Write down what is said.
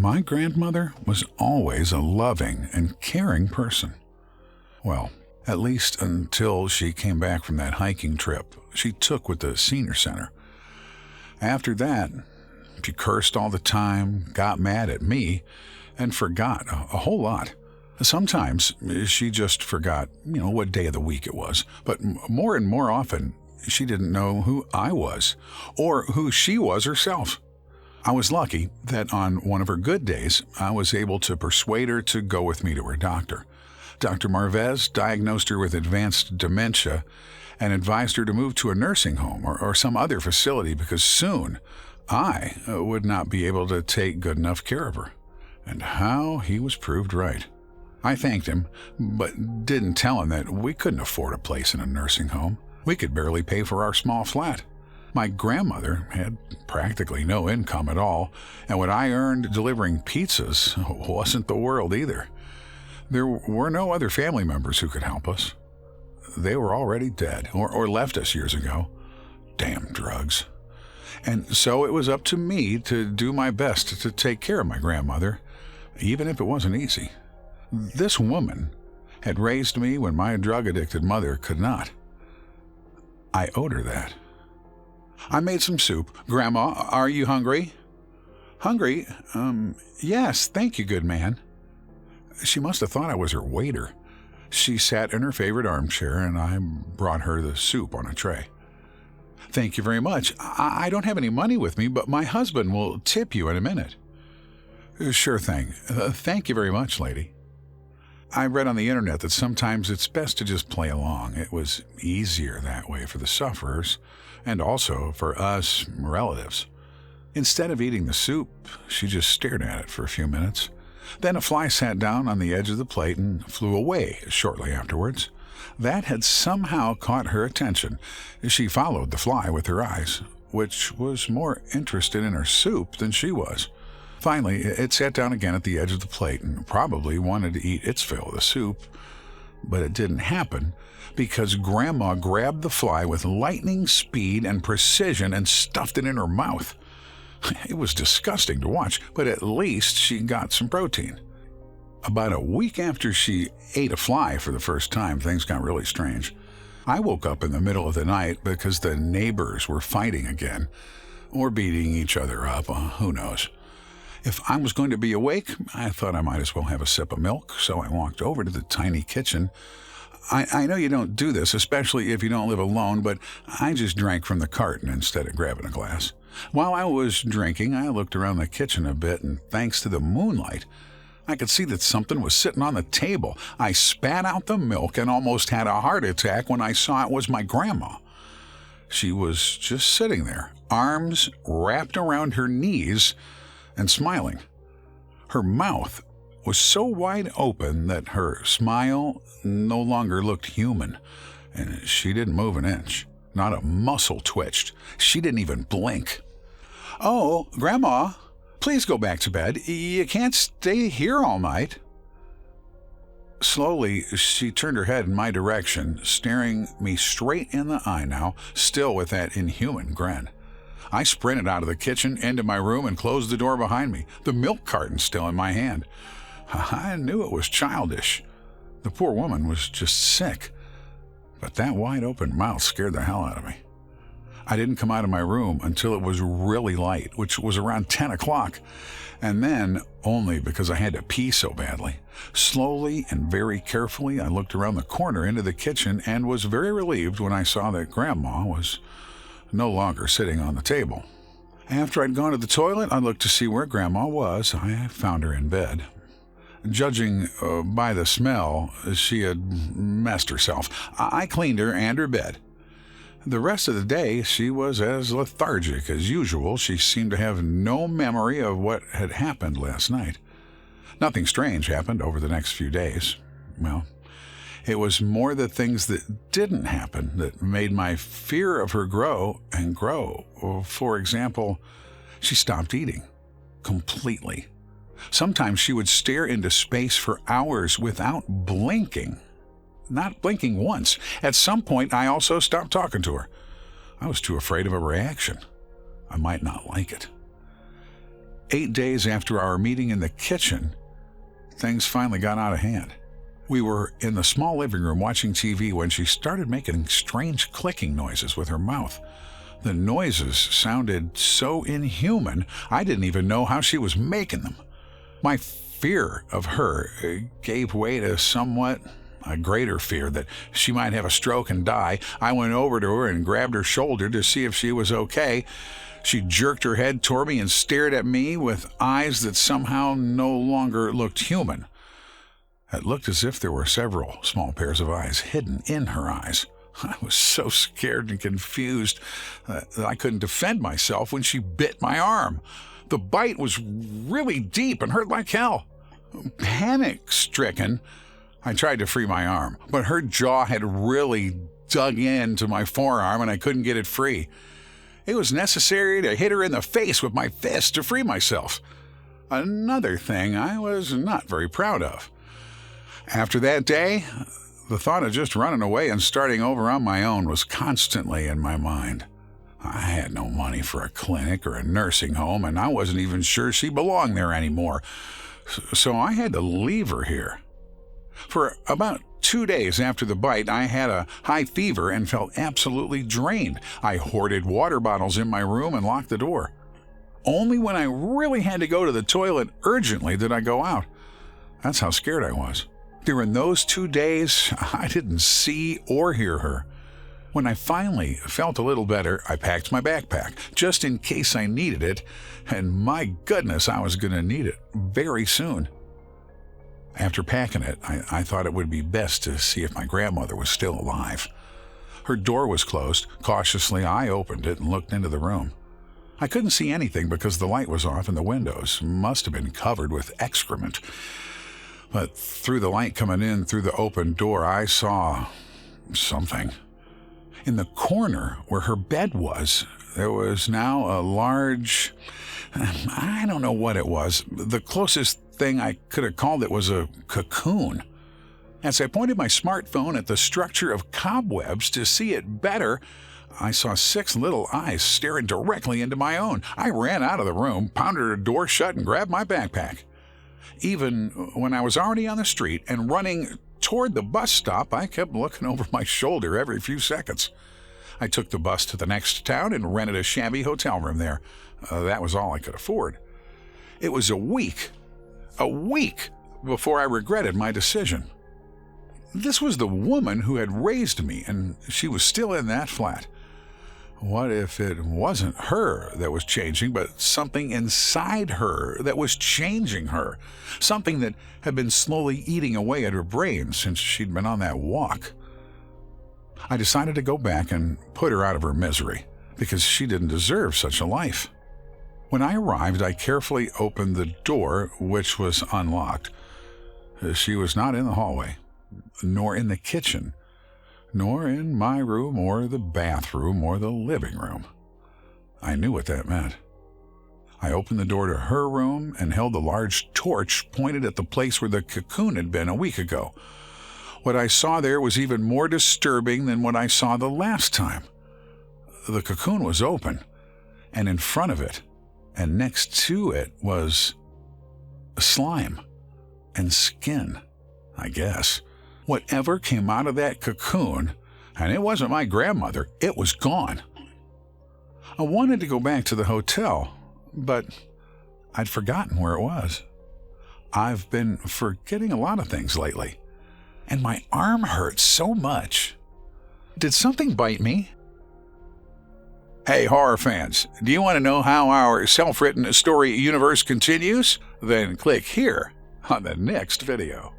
My grandmother was always a loving and caring person. Well, at least until she came back from that hiking trip she took with the senior center. After that, she cursed all the time, got mad at me, and forgot a whole lot. Sometimes she just forgot, what day of the week it was, but more and more often, she didn't know who I was or who she was herself. I was lucky that on one of her good days, I was able to persuade her to go with me to her doctor. Dr. Marvez diagnosed her with advanced dementia and advised her to move to a nursing home or some other facility because soon I would not be able to take good enough care of her. And how he was proved right. I thanked him, but didn't tell him that we couldn't afford a place in a nursing home. We could barely pay for our small flat. My grandmother had practically no income at all, and what I earned delivering pizzas wasn't the world either. There were no other family members who could help us. They were already dead or left us years ago. Damn drugs. And so it was up to me to do my best to take care of my grandmother, even if it wasn't easy. This woman had raised me when my drug-addicted mother could not. I owed her that. I made some soup. Grandma, are you hungry? Hungry? Yes, thank you, good man. She must have thought I was her waiter. She sat in her favorite armchair, and I brought her the soup on a tray. Thank you very much. I don't have any money with me, but my husband will tip you in a minute. Sure thing. Thank you very much, lady. I read on the internet that sometimes it's best to just play along. It was easier that way for the sufferers, and also for us relatives. Instead of eating the soup, she just stared at it for a few minutes. Then a fly sat down on the edge of the plate and flew away shortly afterwards. That had somehow caught her attention. She followed the fly with her eyes, which was more interested in her soup than she was. Finally, it sat down again at the edge of the plate and probably wanted to eat its fill of the soup. But it didn't happen because Grandma grabbed the fly with lightning speed and precision and stuffed it in her mouth. It was disgusting to watch, but at least she got some protein. About a week after she ate a fly for the first time, things got really strange. I woke up in the middle of the night because the neighbors were fighting again, or beating each other up, who knows. If I was going to be awake, I thought I might as well have a sip of milk, so I walked over to the tiny kitchen. I know you don't do this, especially if you don't live alone, but I just drank from the carton instead of grabbing a glass. While I was drinking, I looked around the kitchen a bit, and thanks to the moonlight, I could see that something was sitting on the table. I spat out the milk and almost had a heart attack when I saw it was my grandma. She was just sitting there, arms wrapped around her knees and smiling. Her mouth was so wide open that her smile no longer looked human, and she didn't move an inch. Not a muscle twitched. She didn't even blink. "Oh, Grandma, please go back to bed. You can't stay here all night." Slowly, she turned her head in my direction, staring me straight in the eye now, still with that inhuman grin. I sprinted out of the kitchen, into my room, and closed the door behind me, the milk carton still in my hand. I knew it was childish. The poor woman was just sick. But that wide-open mouth scared the hell out of me. I didn't come out of my room until it was really light, which was around 10 o'clock, and then only because I had to pee so badly. Slowly and very carefully, I looked around the corner into the kitchen and was very relieved when I saw that Grandma was no longer sitting on the table. After I'd gone to the toilet, I looked to see where Grandma was. I found her in bed. Judging by the smell, she had messed herself. I cleaned her and her bed. The rest of the day, she was as lethargic as usual. She seemed to have no memory of what had happened last night. Nothing strange happened over the next few days. Well, it was more the things that didn't happen that made my fear of her grow and grow. For example, she stopped eating completely. Sometimes she would stare into space for hours without blinking. Not blinking once. At some point, I also stopped talking to her. I was too afraid of a reaction. I might not like it. 8 days after our meeting in the kitchen, things finally got out of hand. We were in the small living room watching TV when she started making strange clicking noises with her mouth. The noises sounded so inhuman, I didn't even know how she was making them. My fear of her gave way to somewhat a greater fear that she might have a stroke and die. I went over to her and grabbed her shoulder to see if she was okay. She jerked her head toward me and stared at me with eyes that somehow no longer looked human. It looked as if there were several small pairs of eyes hidden in her eyes. I was so scared and confused that I couldn't defend myself when she bit my arm. The bite was really deep and hurt like hell. Panic-stricken, I tried to free my arm, but her jaw had really dug into my forearm and I couldn't get it free. It was necessary to hit her in the face with my fist to free myself. Another thing I was not very proud of. After that day, the thought of just running away and starting over on my own was constantly in my mind. I had no money for a clinic or a nursing home, and I wasn't even sure she belonged there anymore, so I had to leave her here. For about 2 days after the bite, I had a high fever and felt absolutely drained. I hoarded water bottles in my room and locked the door. Only when I really had to go to the toilet urgently did I go out. That's how scared I was. During those 2 days, I didn't see or hear her. When I finally felt a little better, I packed my backpack, just in case I needed it, and my goodness, I was going to need it very soon. After packing it, I thought it would be best to see if my grandmother was still alive. Her door was closed. Cautiously, I opened it and looked into the room. I couldn't see anything because the light was off and the windows must have been covered with excrement. But through the light coming in through the open door, I saw something. In the corner where her bed was, there was now a large... I don't know what it was. The closest thing I could have called it was a cocoon. As I pointed my smartphone at the structure of cobwebs to see it better, I saw 6 little eyes staring directly into my own. I ran out of the room, pounded the door shut, and grabbed my backpack. Even when I was already on the street and running toward the bus stop, I kept looking over my shoulder every few seconds. I took the bus to the next town and rented a shabby hotel room there. That was all I could afford. It was a week before I regretted my decision. This was the woman who had raised me, and she was still in that flat. What if it wasn't her that was changing, but something inside her that was changing her? Something that had been slowly eating away at her brain since she'd been on that walk. I decided to go back and put her out of her misery, because she didn't deserve such a life. When I arrived, I carefully opened the door, which was unlocked. She was not in the hallway, nor in the kitchen, nor in my room or the bathroom or the living room. I knew what that meant. I opened the door to her room and held the large torch pointed at the place where the cocoon had been a week ago. What I saw there was even more disturbing than what I saw the last time. The cocoon was open, and in front of it, and next to it, was slime and skin, I guess. Whatever came out of that cocoon, and it wasn't my grandmother, it was gone. I wanted to go back to the hotel, but I'd forgotten where it was. I've been forgetting a lot of things lately, and my arm hurts so much. Did something bite me? Hey, horror fans, do you want to know how our self-written story universe continues? Then click here on the next video.